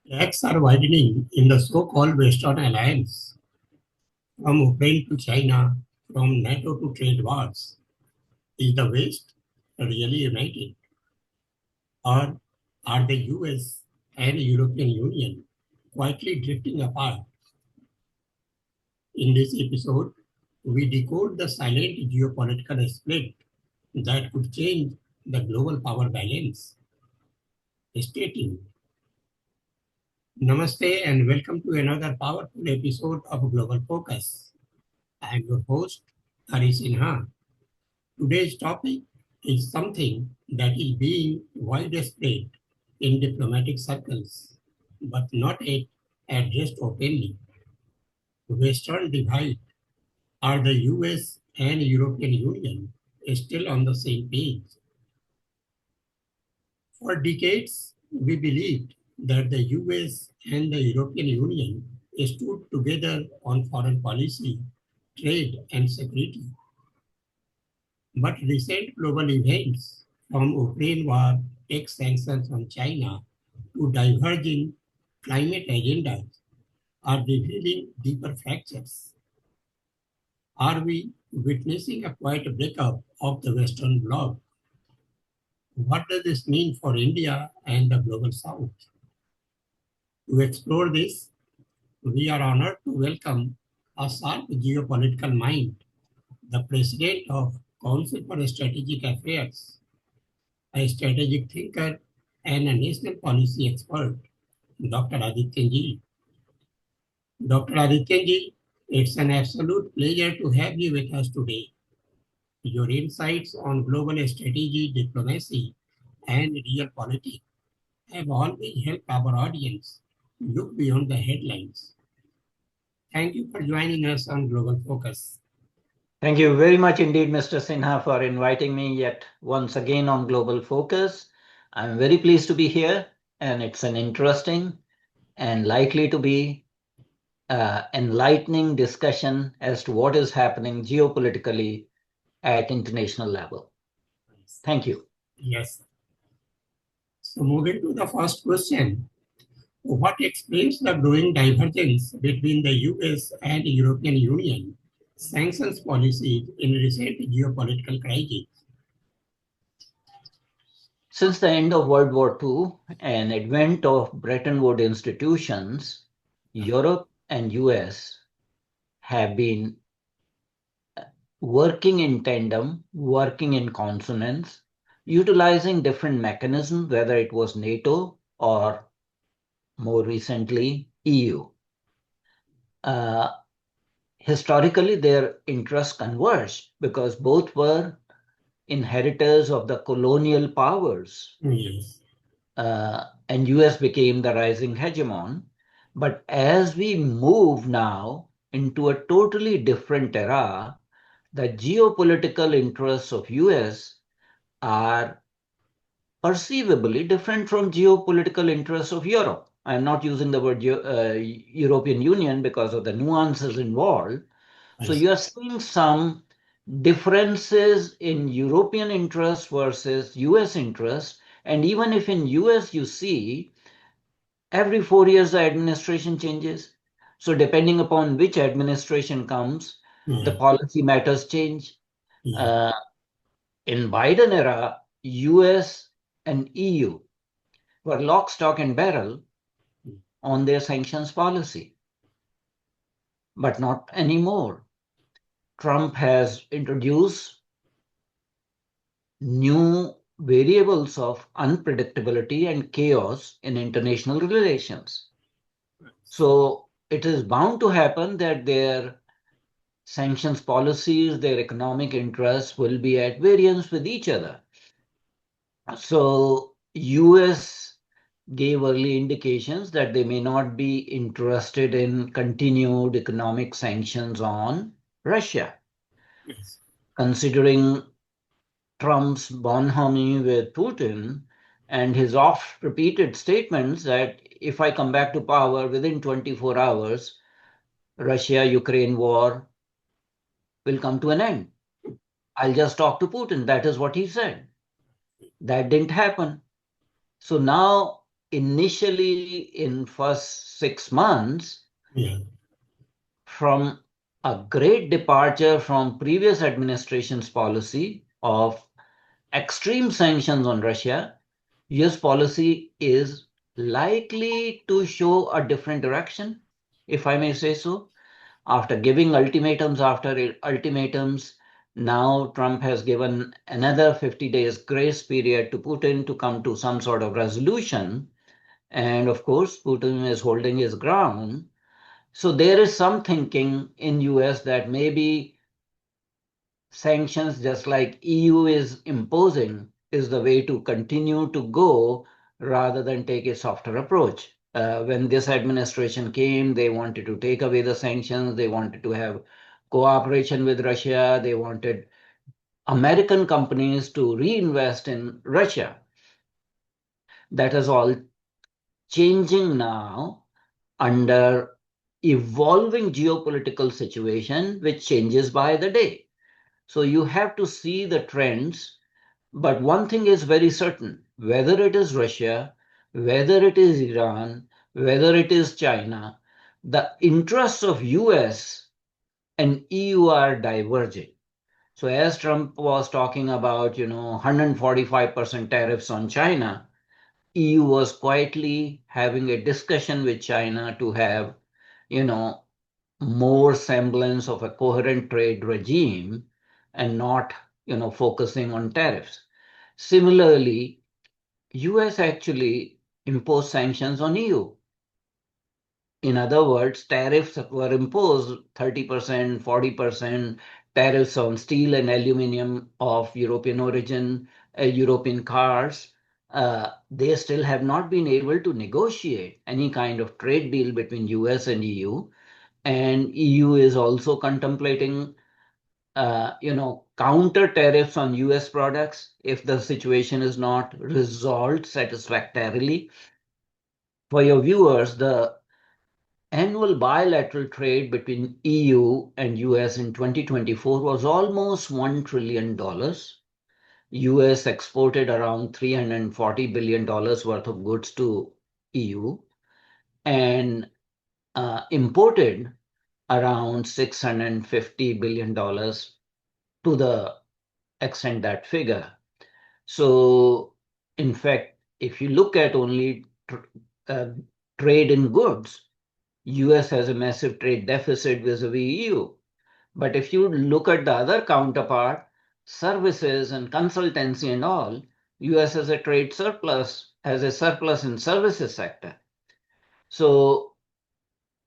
Cracks are widening in the so-called Western alliance, from Ukraine to China, from NATO to trade wars. Is the West really united, or are the US and European Union quietly drifting apart? In this episode, we decode the silent geopolitical split that could change the global power balance. Stay tuned. Namaste and welcome to another powerful episode of Global Focus. I am your host, Hari Sinha. Today's topic is something that is being widespread in diplomatic circles, but not yet addressed openly. Western divide. Are the US and European Union still on the same page? For decades, we believed that the US and the European Union stood together on foreign policy, trade, and security. But recent global events, from Ukraine war, tax sanctions on China, to diverging climate agendas, are revealing deeper fractures. Are we witnessing a quiet breakup of the Western bloc? What does this mean for India and the global South? To explore this, we are honored to welcome a sharp geopolitical mind, the President of Council for Strategic Affairs, a strategic thinker and a national policy expert, Dr. Adityanjee. Dr. Adityanjee, it's an absolute pleasure to have you with us today. Your insights on global strategy, diplomacy, and real politics have always helped our audience look beyond the headlines. Thank you for joining us on Global Focus. Thank you very much indeed, Mr. Sinha, for inviting me yet once again on Global Focus. I'm very pleased to be here, and it's an interesting and likely to be enlightening discussion as to what is happening geopolitically at international level. Thank you. Yes. So moving to the first question, what explains the growing divergence between the US and European Union sanctions policies in recent geopolitical crises? Since the end of World War II and advent of Bretton Woods institutions, Europe and US have been working in tandem, working in consonance, utilizing different mechanisms, whether it was NATO or more recently EU. Historically, their interests converged because both were inheritors of the colonial powers. Yes. And US became the rising hegemon. But as we move now into a totally different era, the geopolitical interests of US are perceivably different from geopolitical interests of Europe. I'm not using the word European Union because of the nuances involved. So you are seeing some differences in European interests versus US interests. And even if in US you see every 4 years the administration changes. So depending upon which administration comes, the policy matters change. In Biden era, US and EU were lock, stock, and barrel on their sanctions policy, but not anymore. Trump has introduced new variables of unpredictability and chaos in international relations. So it is bound to happen that their sanctions policies, their economic interests will be at variance with each other. So US gave early indications that they may not be interested in continued economic sanctions on Russia. Yes. Considering Trump's bonhomie with Putin and his oft-repeated statements that if I come back to power within 24 hours, Russia-Ukraine war will come to an end. I'll just talk to Putin. That is what he said. That didn't happen. So now initially in first 6 months Yeah. from a great departure from previous administration's policy of extreme sanctions on Russia. US policy is likely to show a different direction, if I may say so. After giving ultimatums after ultimatums, now Trump has given another 50 days grace period to Putin to come to some sort of resolution. And of course, Putin is holding his ground. So there is some thinking in US that maybe sanctions, just like EU is imposing, is the way to continue to go rather than take a softer approach. When this administration came, they wanted to take away the sanctions. They wanted to have cooperation with Russia. They wanted American companies to reinvest in Russia. That is all changing now under evolving geopolitical situation, which changes by the day. So you have to see the trends. But one thing is very certain, whether it is Russia, whether it is Iran, whether it is China, the interests of US and EU are diverging. So as Trump was talking about, 145% tariffs on China, EU was quietly having a discussion with China to have, you know, more semblance of a coherent trade regime and not, focusing on tariffs. Similarly, US actually imposed sanctions on EU. In other words, tariffs were imposed 30%, 40% tariffs on steel and aluminum of European origin, European cars. They still have not been able to negotiate any kind of trade deal between US and EU. And EU is also contemplating counter tariffs on US products if the situation is not resolved satisfactorily. For your viewers, the annual bilateral trade between EU and US in 2024 was almost $1 trillion. US exported around $340 billion worth of goods to EU and imported around $650 billion to the extent that figure. So, in fact, if you look at only uh, trade in goods, US has a massive trade deficit vis-a-vis EU. But if you look at the other counterpart, services and consultancy and all, US has a trade surplus, has a surplus in services sector. So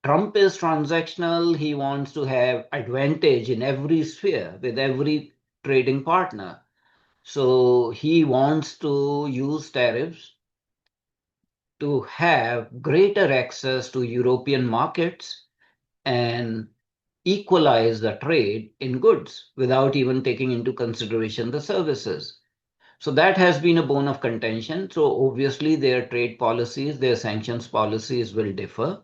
Trump is transactional. He wants to have advantage in every sphere with every trading partner. So he wants to use tariffs to have greater access to European markets and equalize the trade in goods without even taking into consideration the services. So that has been a bone of contention. So obviously their trade policies, their sanctions policies will differ.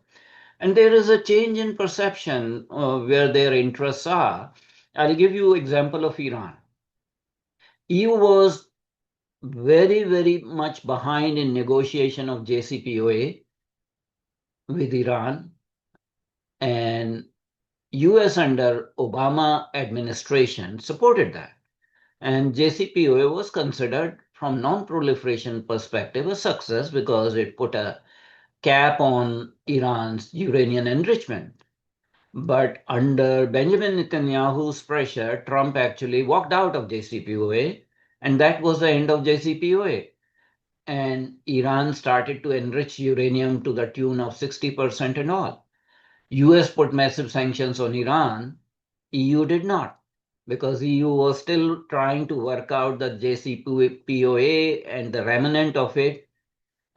And there is a change in perception where their interests are. I'll give you example of Iran. EU was very, very much behind in negotiation of JCPOA with Iran, and US under Obama administration supported that. And JCPOA was considered from non-proliferation perspective a success because it put a cap on Iran's uranium enrichment. But under Benjamin Netanyahu's pressure, Trump actually walked out of JCPOA, and that was the end of JCPOA. And Iran started to enrich uranium to the tune of 60% and all. US put massive sanctions on Iran, EU did not, because EU was still trying to work out the JCPOA and the remnant of it.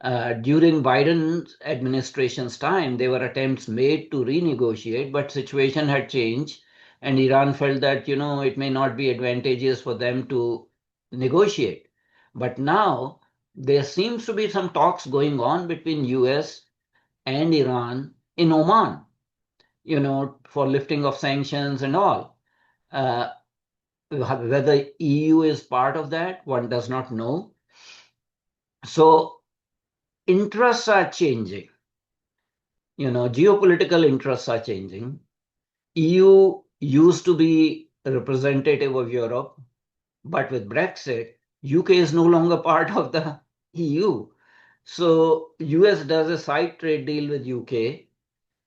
During Biden's administration's time, there were attempts made to renegotiate, but situation had changed, and Iran felt that it may not be advantageous for them to negotiate. But now there seems to be some talks going on between US and Iran in Oman, for lifting of sanctions and all. Uh, Whether EU is part of that, one does not know. So interests are changing. Geopolitical interests are changing. EU used to be a representative of Europe, but with Brexit, UK is no longer part of the EU. So US does a side trade deal with UK.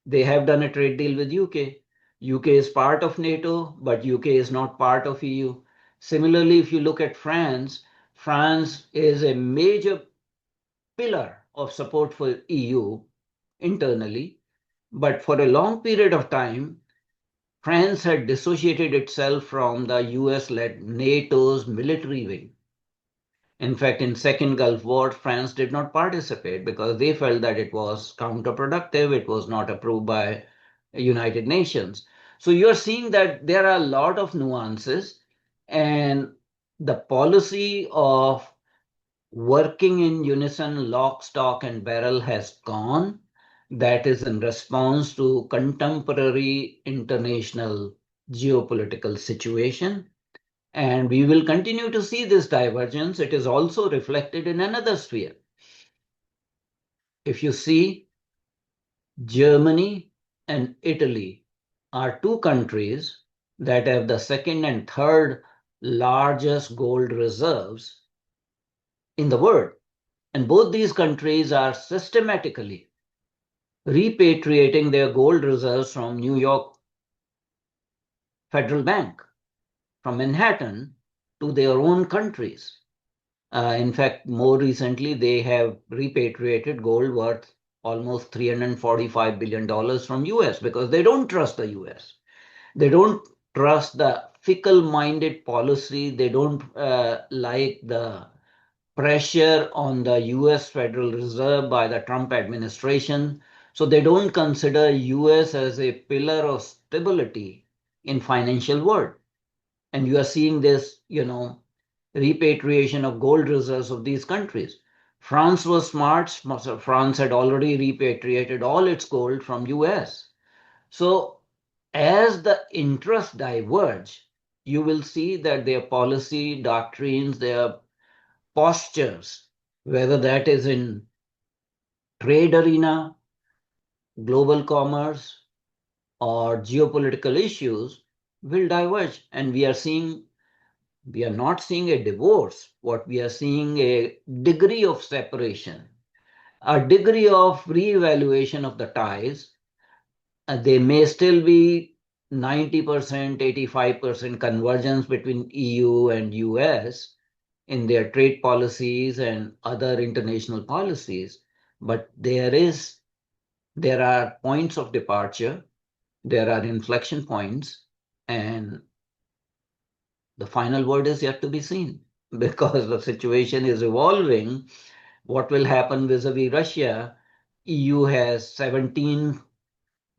They have done a trade deal with UK. UK is part of NATO, but UK is not part of EU. Similarly, if you look at France, France is a major pillar of support for EU internally, but for a long period of time, France had dissociated itself from the US-led NATO's military wing. In fact, in Second Gulf War, France did not participate because they felt that it was counterproductive, it was not approved by United Nations. So you're seeing that there are a lot of nuances, and the policy of working in unison, lock, stock, and barrel has gone. That is in response to contemporary international geopolitical situation. And we will continue to see this divergence. It is also reflected in another sphere. If you see, Germany and Italy are two countries that have the second and third largest gold reserves in the world. And both these countries are systematically repatriating their gold reserves from New York Federal Bank, from Manhattan, to their own countries. In fact, more recently, they have repatriated gold worth almost $345 billion from US because they don't trust the US. They don't trust the fickle-minded policy. They don't like the pressure on the US Federal Reserve by the Trump administration. So they don't consider US as a pillar of stability in financial world. And you are seeing this, repatriation of gold reserves of these countries. France was smart. France had already repatriated all its gold from US. So as the interests diverge, you will see that their policy doctrines, their postures, whether that is in trade arena, global commerce, or geopolitical issues, will diverge. And we are not seeing a divorce. What we are seeing a degree of separation, a degree of reevaluation of the ties. They may still be 90%, 85% convergence between EU and US in their trade policies and other international policies. But there are points of departure, there are inflection points, and the final word is yet to be seen because the situation is evolving. What will happen vis-a-vis Russia? EU has 17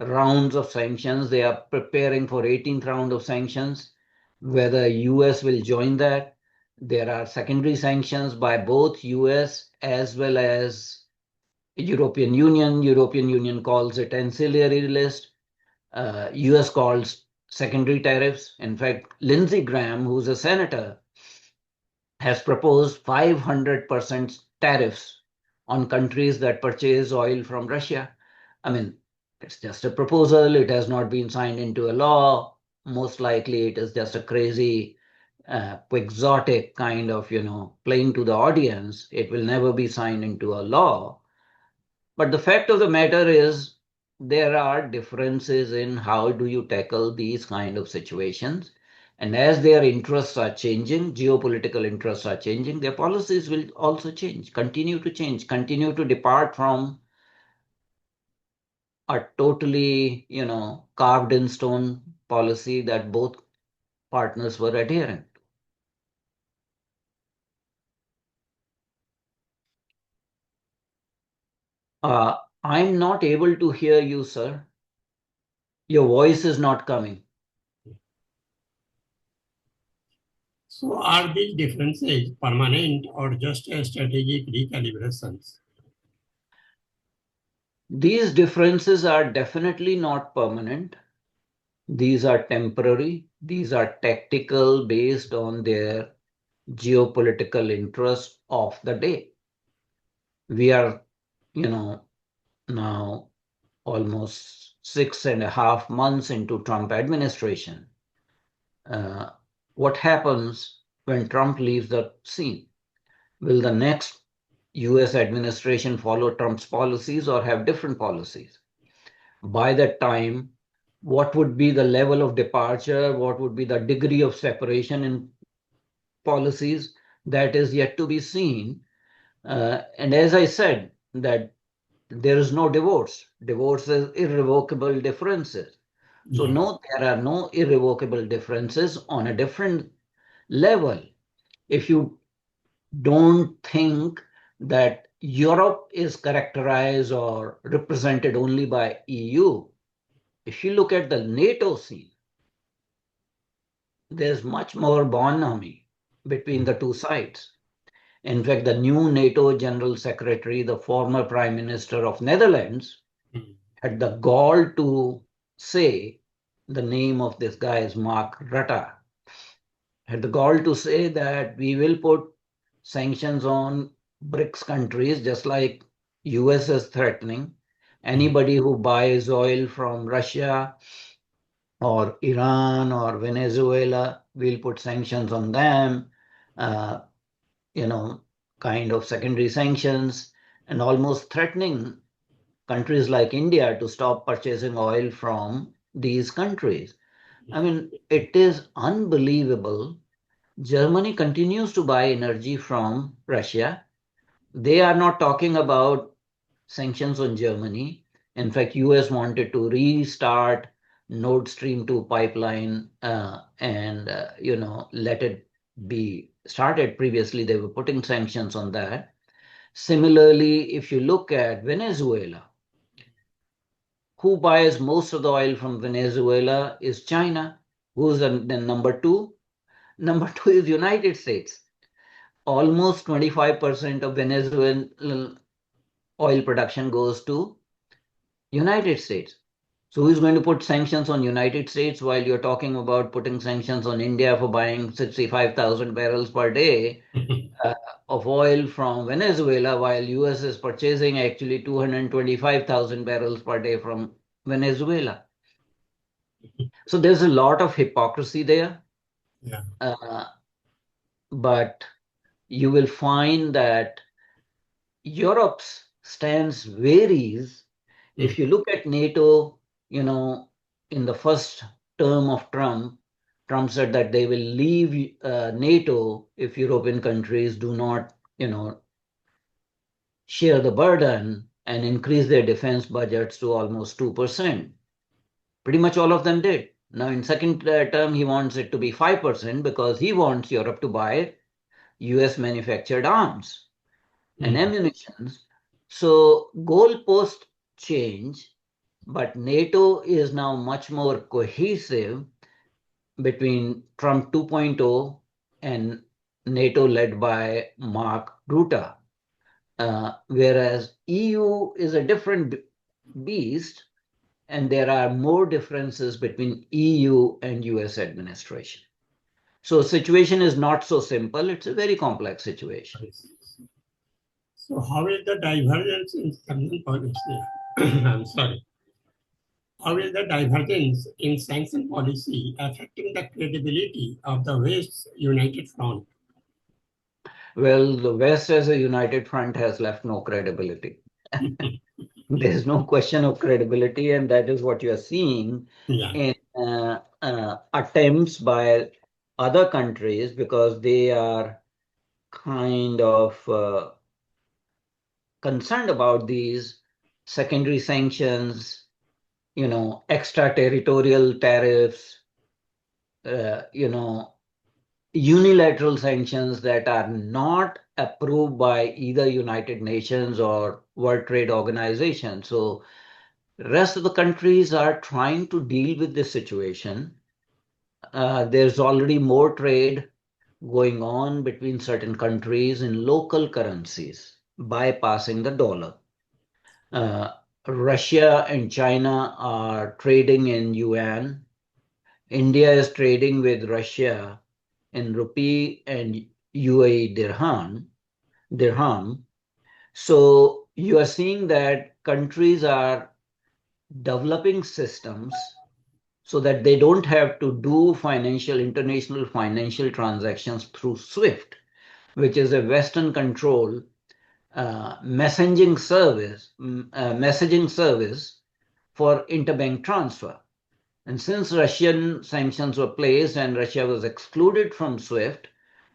rounds of sanctions. They are preparing for 18th round of sanctions. Whether US will join that, there are secondary sanctions by both US as well as European Union. European Union calls it ancillary list. US calls secondary tariffs. In fact, Lindsey Graham, who's a senator, has proposed 500% tariffs on countries that purchase oil from Russia. I mean, it's just a proposal. It has not been signed into a law. Most likely, it is just a crazy, quixotic kind of, playing to the audience. It will never be signed into a law. But the fact of the matter is, there are differences in how do you tackle these kind of situations. And as their interests are changing, geopolitical interests are changing, their policies will also change, continue to depart from a totally, carved in stone policy that both partners were adhering to. I'm not able to hear you, sir. Your voice is not coming. So are these differences permanent or just a strategic recalibrations? These differences are definitely not permanent. These are temporary. These are tactical based on their geopolitical interests of the day. We are you know, now almost 6.5 months into Trump administration. What happens when Trump leaves the scene? Will the next US administration follow Trump's policies or have different policies? By that time, what would be the level of departure? What would be the degree of separation in policies? That is yet to be seen. And as I said, that there is no divorce. Divorce is irrevocable differences. So Yeah. no, there are no irrevocable differences on a different level. If you don't think that Europe is characterized or represented only by EU, if you look at the NATO scene, there's much more bonhomie between Mm. the two sides. In fact, the new NATO General Secretary, the former Prime Minister of Netherlands, Mm. had the gall to say, the name of this guy is Mark Rutte, had the gall to say that we will put sanctions on BRICS countries, just like US is threatening. Mm. Anybody who buys oil from Russia or Iran or Venezuela, we'll put sanctions on them, uh, you know, kind of secondary sanctions, and almost threatening countries like India to stop purchasing oil from these countries. I mean, it is unbelievable. Germany continues to buy energy from Russia. They are not talking about sanctions on Germany. In fact, US wanted to restart Nord Stream 2 pipeline and let it be started. Previously, they were putting sanctions on that. Similarly, if you look at Venezuela, who buys most of the oil from Venezuela is China. Who's the number two? Number two is United States. Almost 25% of Venezuelan oil production goes to United States. So who's going to put sanctions on United States while you're talking about putting sanctions on India for buying 65,000 barrels per day uh, of oil from Venezuela, while US is purchasing actually 225,000 barrels per day from Venezuela. So there's a lot of hypocrisy there. Yeah. Uh, but you will find that Europe's stance varies. Mm. If you look at NATO, in the first term of Trump, Trump said that they will leave NATO if European countries do not, share the burden and increase their defense budgets to almost 2%. Pretty much all of them did. Now, in second term, he wants it to be 5% because he wants Europe to buy US manufactured arms and Mm. ammunitions. So goalposts change, but NATO is now much more cohesive between Trump 2.0 and NATO led by Mark Rutte. Whereas EU is a different beast, and there are more differences between EU and US administration. So situation is not so simple. It's a very complex situation. Yes. So how is the divergence in sanction policy? I'm sorry. How is the divergence in sanction policy affecting the credibility of the West's united front? Well, the West as a united front has left no credibility. There's no question of credibility, and that is what you're seeing Yeah. in attempts by other countries because they are kind of concerned about these secondary sanctions, extraterritorial tariffs, unilateral sanctions that are not approved by either United Nations or World Trade Organization. So rest of the countries are trying to deal with this situation. There's already more trade going on between certain countries in local currencies, bypassing the dollar. Uh, Russia and China are trading in yuan. India is trading with Russia in rupee and UAE dirham. So you are seeing that countries are developing systems so that they don't have to do international financial transactions through SWIFT, which is a Western control messaging service for interbank transfer. And since Russian sanctions were placed and Russia was excluded from SWIFT,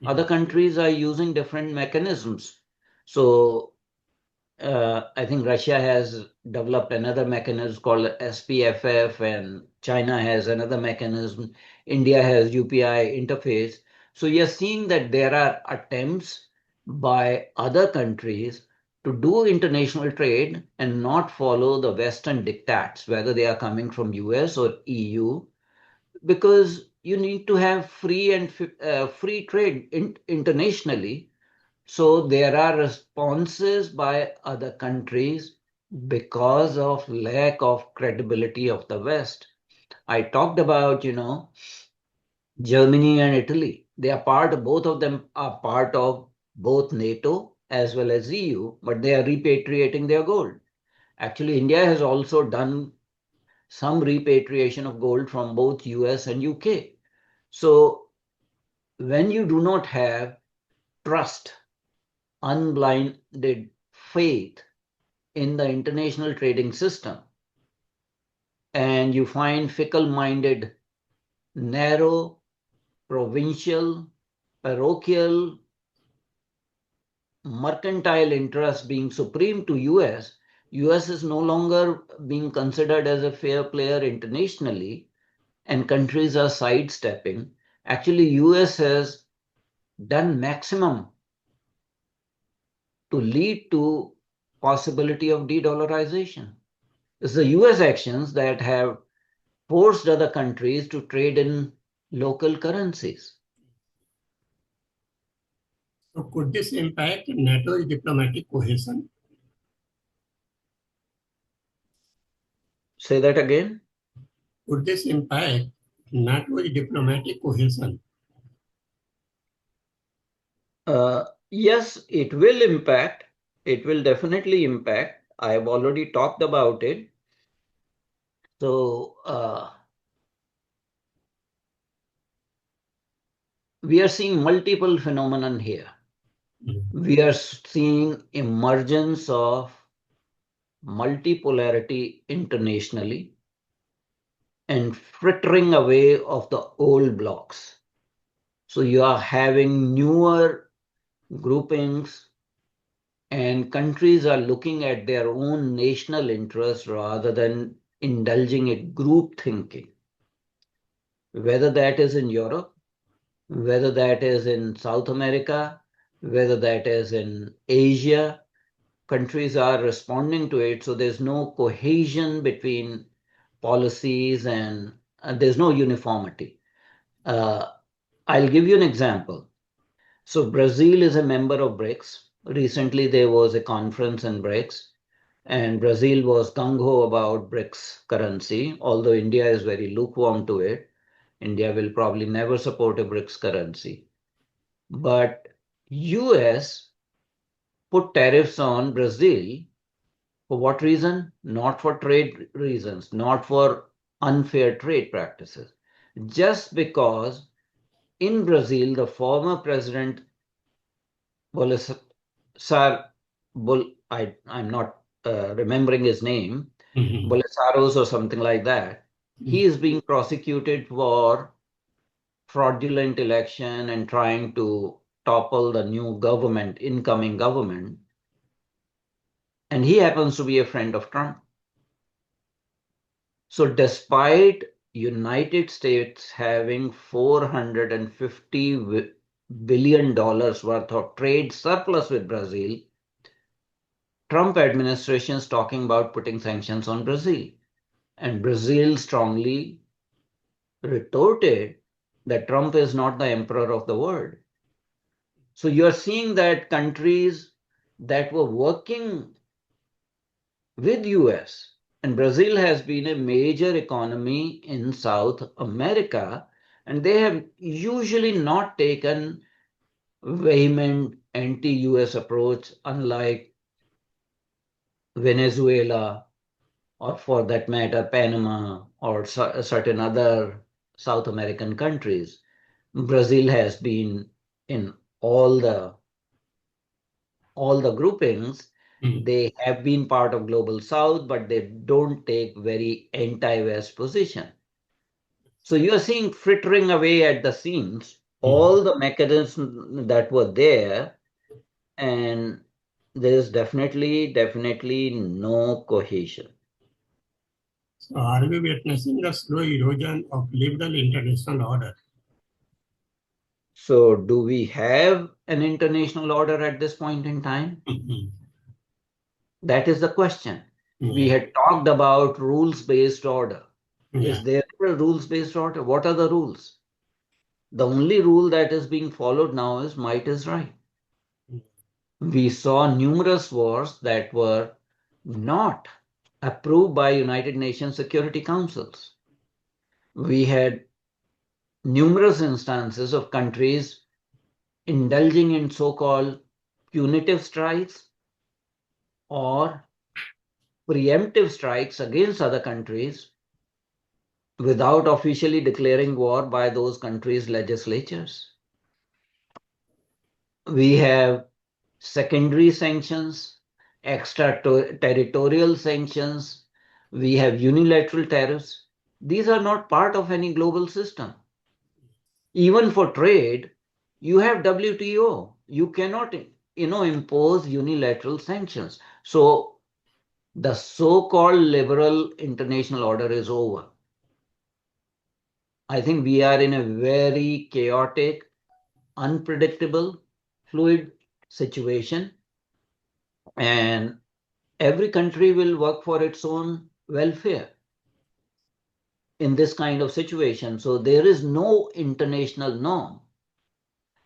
other countries are using different mechanisms. So I think Russia has developed another mechanism called SPFF, and China has another mechanism. India has UPI interface. So you're seeing that there are attempts by other countries to do international trade and not follow the Western diktats, whether they are coming from US or EU, because you need to have free trade internationally. So there are responses by other countries because of lack of credibility of the West. I talked about, Germany and Italy. Both of them are part of both NATO as well as EU, but they are repatriating their gold. Actually, India has also done some repatriation of gold from both US and UK. So when you do not have trust, unblinded faith in the international trading system, and you find fickle minded, narrow, provincial, parochial, mercantile interests being supreme to US is no longer being considered as a fair player internationally, and countries are sidestepping. Actually, US has done maximum to lead to possibility of de-dollarization. It's the US actions that have forced other countries to trade in local currencies. So could this impact NATO's diplomatic cohesion? Say that again. Could this impact NATO's diplomatic cohesion? Yes, it will impact. It will definitely impact. I have already talked about it. So we are seeing multiple phenomenon here. We are seeing emergence of multipolarity internationally and frittering away of the old blocks. So you are having newer groupings, and countries are looking at their own national interests rather than indulging in group thinking. Whether that is in Europe, whether that is in South America, whether that is in Asia, countries are responding to it. So there's no cohesion between policies, and there's no uniformity. I'll give you an example. So Brazil is a member of BRICS. Recently, there was a conference in BRICS, and Brazil was gung ho about BRICS currency, although India is very lukewarm to it. India will probably never support a BRICS currency. But US put tariffs on Brazil. For what reason? Not for trade reasons, not for unfair trade practices. Just because in Brazil, the former president Bolsar, I'm not remembering his name, Bolsaros or something like that. He is being prosecuted for fraudulent election and trying to topple the new government, incoming government. And he happens to be a friend of Trump. So despite United States having $450 billion worth of trade surplus with Brazil, Trump administration is talking about putting sanctions on Brazil. And Brazil strongly retorted that Trump is not the emperor of the world. So you're seeing that countries that were working with US, and Brazil has been a major economy in South America, and they have usually not taken vehement anti-US approach, unlike Venezuela, or for that matter, Panama or certain other South American countries. Brazil has been in all the all the groupings. mm, They have been part of global south, but they don't take very anti-west position. So you are seeing frittering away at the seams mm. all the mechanisms that were there, and there is definitely no cohesion. So are we witnessing the slow erosion of liberal international order? So do we have an international order at this point in time? Mhm. That is the question. We Yeah, had talked about rules-based order. yeah. Is there a rules-based order? What are the rules? The only rule that is being followed now is might is right. We saw numerous wars that were not approved by United Nations Security Councils. We had numerous instances of countries indulging in so-called punitive strikes or preemptive strikes against other countries without officially declaring war by those countries' legislatures. We have secondary sanctions, extraterritorial sanctions, we have unilateral tariffs. These are not part of any global system. Even for trade, you have WTO. You cannot, impose unilateral sanctions. So the so-called liberal international order is over. I think we are in a very chaotic, unpredictable, fluid situation, and every country will work for its own welfare in this kind of situation. So there is no international norm.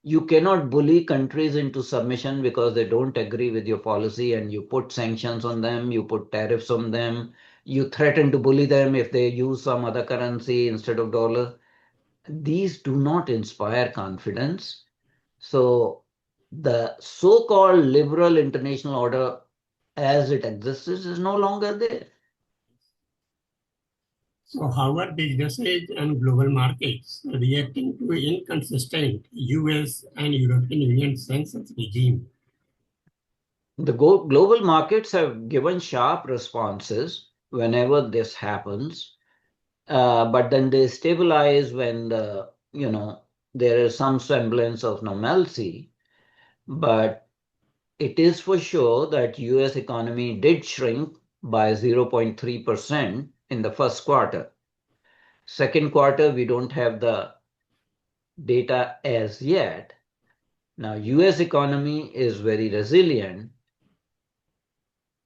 You cannot bully countries into submission because they don't agree with your policy, and you put sanctions on them, you put tariffs on them, you threaten to bully them if they use some other currency instead of dollar. These do not inspire confidence. So the so-called liberal international order as it exists is no longer there. So how are businesses and global markets reacting to inconsistent US and European Union sanctions regime? The global markets have given sharp responses whenever this happens, but then they stabilize when there is some semblance of normalcy. But it is for sure that U.S. economy did shrink by 0.3% in the first quarter. Second quarter, we don't have the data as yet. Now, U.S. economy is very resilient.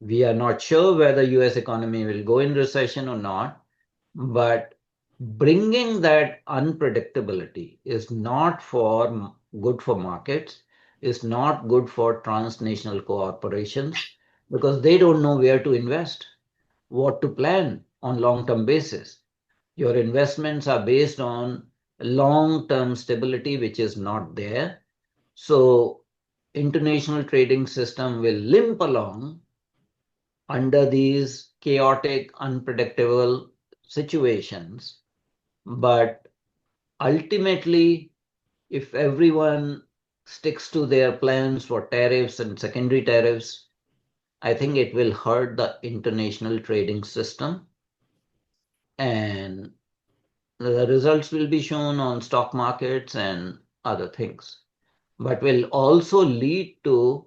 We are not sure whether US economy will go in recession or not, but bringing that unpredictability is not for good for markets, is not good for transnational corporations because they don't know where to invest, what to plan on long-term basis. Your investments are based on long-term stability, which is not there. So international trading system will limp along under these chaotic, unpredictable situations. But ultimately, if everyone sticks to their plans for tariffs and secondary tariffs, I think it will hurt the international trading system, and the results will be shown on stock markets and other things, but will also lead to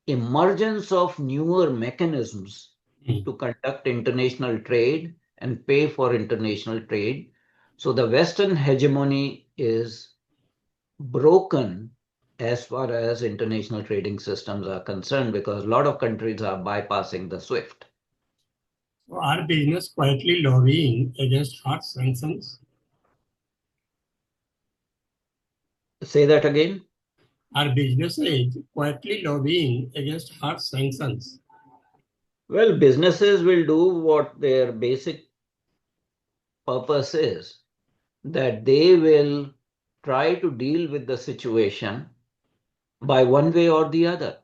emergence of newer mechanisms Mm. to conduct international trade and pay for international trade. So the Western hegemony is broken as far as international trading systems are concerned because a lot of countries are bypassing the SWIFT. So are business quietly lobbying against hard sanctions? Say that again. Are businesses quietly lobbying against hard sanctions? Well, businesses will do what their basic purpose is, that they will try to deal with the situation by one way or the other.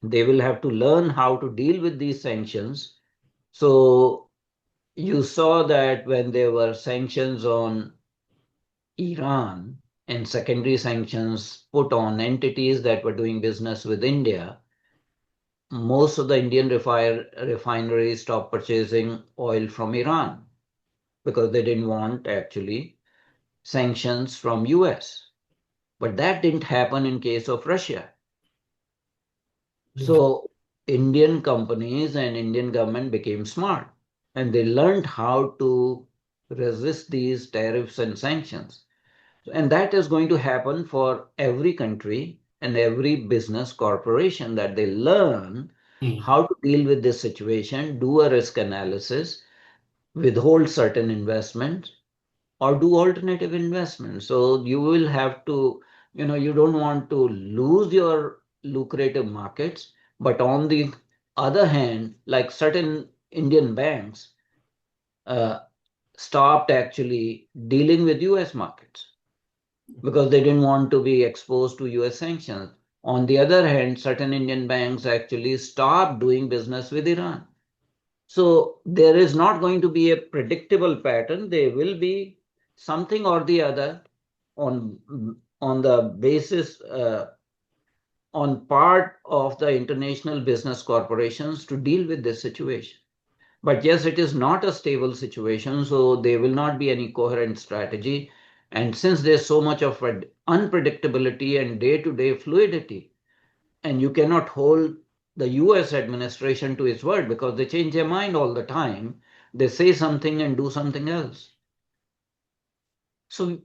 They will have to learn how to deal with these sanctions. So you saw that when there were sanctions on Iran and secondary sanctions put on entities that were doing business with India, most of the Indian refineries stopped purchasing oil from Iran because they didn't want actually sanctions from US. But that didn't happen in case of Russia. Yes. So Indian companies and Indian government became smart and they learned how to resist these tariffs and sanctions. And that is going to happen for every country and every business corporation, that they learn Mm. how to deal with this situation, do a risk analysis, withhold certain investments, or do alternative investments. So you will have to, you don't want to lose your lucrative markets, but on the other hand, like certain Indian banks uh, stopped actually dealing with US markets because they didn't want to be exposed to US sanctions. On the other hand, certain Indian banks actually stopped doing business with Iran. So there is not going to be a predictable pattern. There will be something or the other on the basis on part of the international business corporations to deal with this situation. But yes, it is not a stable situation, so there will not be any coherent strategy. And since there's so much of unpredictability and day-to-day fluidity, and you cannot hold the US administration to its word because they change their mind all the time. They say something and do something else. So,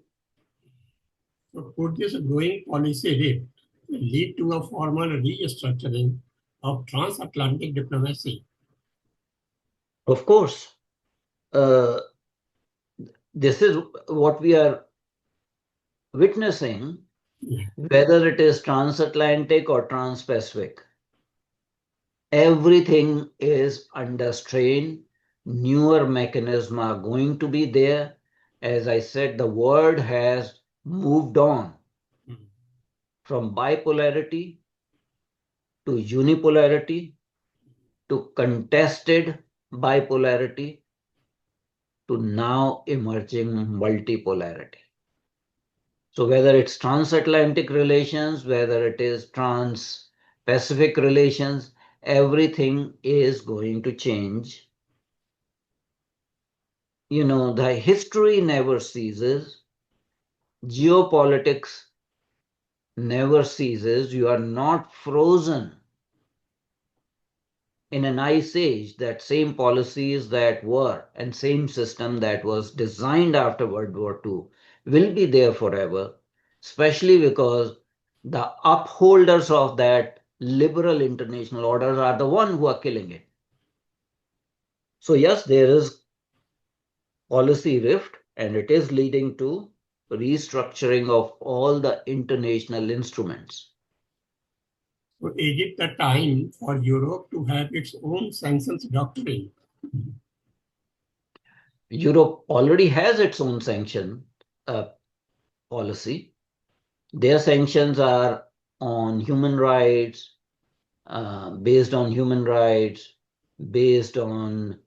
So could this growing policy rift lead to a formal restructuring of transatlantic diplomacy? of course, uh, this is what we are witnessing, Yeah. whether it is transatlantic or trans-Pacific. Everything is under strain. Newer mechanisms are going to be there. As I said, the world has moved on Mm. from bipolarity to unipolarity to contested bipolarity to now emerging multipolarity. So, whether it's transatlantic relations, whether it is trans Pacific relations, everything is going to change. The history never ceases, geopolitics never ceases. You are not frozen in an ice age. That same policies that were and same system that was designed after World War II will be there forever, especially because the upholders of that liberal international order are the ones who are killing it. So yes, there is policy rift and it is leading to restructuring of all the international instruments. So is it the time for Europe to have its own sanctions doctrine? Europe already has its own sanction uh, policy. Their sanctions are on human rights, based on human rights, based on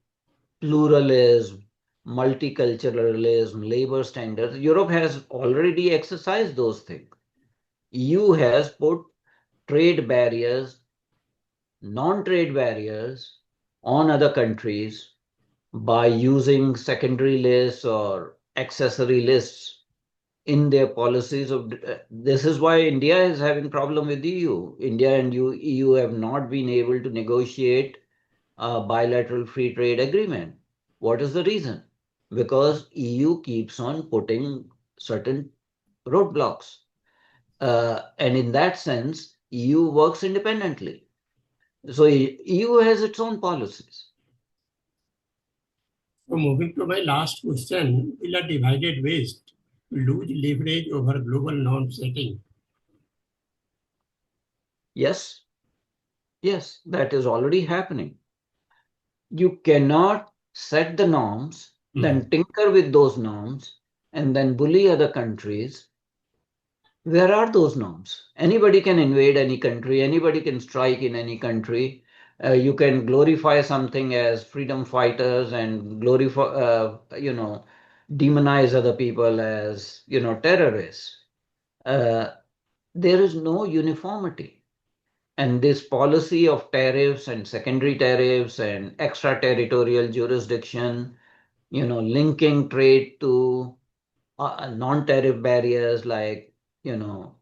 pluralism, multiculturalism, labor standards. Europe has already exercised those things. EU has put trade barriers, non-trade barriers on other countries by using secondary lists or accessory lists in their policies of this is why India is having problem with EU. India and EU have not been able to negotiate a bilateral free trade agreement. What is the reason? Because EU keeps on putting certain roadblocks. And in that sense, EU works independently. So EU has its own policies. So moving to my last question, will a divided West lose leverage over global norm setting? Yes, yes, that is already happening. You cannot set the norms, Mm. then tinker with those norms, and then bully other countries Where are those norms? Anybody can invade any country, anybody can strike in any country. You can glorify something as freedom fighters and glorify, demonize other people as, terrorists. Uh, there is no uniformity. And this policy of tariffs and secondary tariffs and extraterritorial jurisdiction, linking trade to non-tariff barriers like, you know,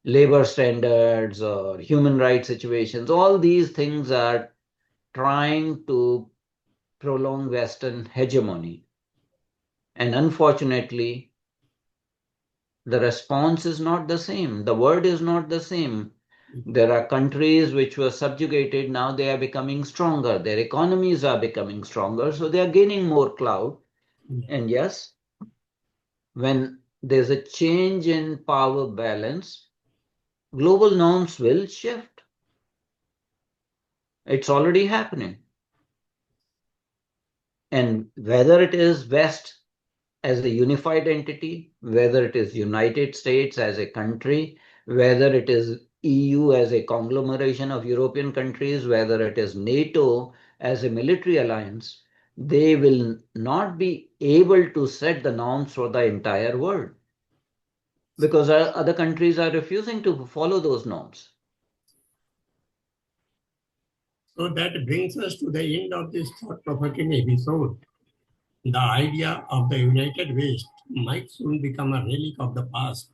labor standards or human rights situations, all these things are trying to prolong Western hegemony. And unfortunately, the response is not the same. The word is not the same. There are countries which were subjugated, now they are becoming stronger. Their economies are becoming stronger, so they are gaining more clout. Yeah. And yes, when there's a change in power balance, global norms will shift. It's already happening. And whether it is West as a unified entity, whether it is United States as a country, whether it is EU as a conglomeration of European countries, whether it is NATO as a military alliance, they will not be able to set the norms for the entire world because other countries are refusing to follow those norms. So that brings us to the end of this thought-provoking episode. The idea of the United West might soon become a relic of the past.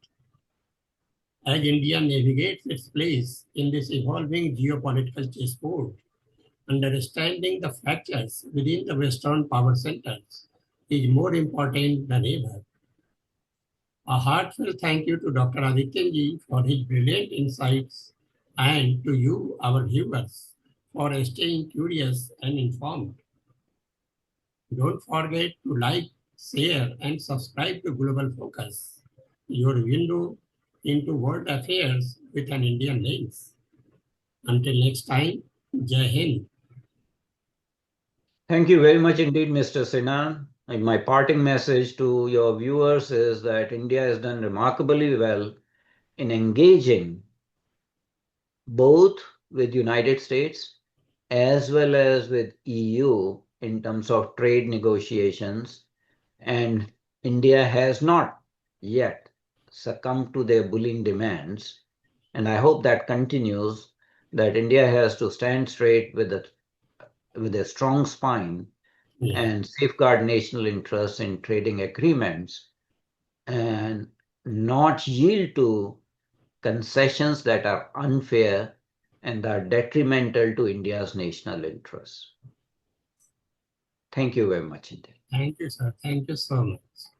As India navigates its place in this evolving geopolitical chessboard, understanding the fractures within the Western power centers is more important than ever. A heartfelt thank you to Dr. Adityanjee for his brilliant insights and to you, our viewers, for staying curious and informed. Don't forget to like, share, and subscribe to Global Focus, your window into world affairs with an Indian lens. Until next time, Jai Hind. Thank you very much indeed, Mr. Sinan. And my parting message to your viewers is that India has done remarkably well in engaging both with United States as well as with EU in terms of trade negotiations, and India has not yet succumbed to their bullying demands. And I hope that continues, that India has to stand straight with a strong spine Yeah, and safeguard national interests in trading agreements and not yield to concessions that are unfair and are detrimental to India's national interests. Thank you very much indeed. thank you, sir. Thank you so much.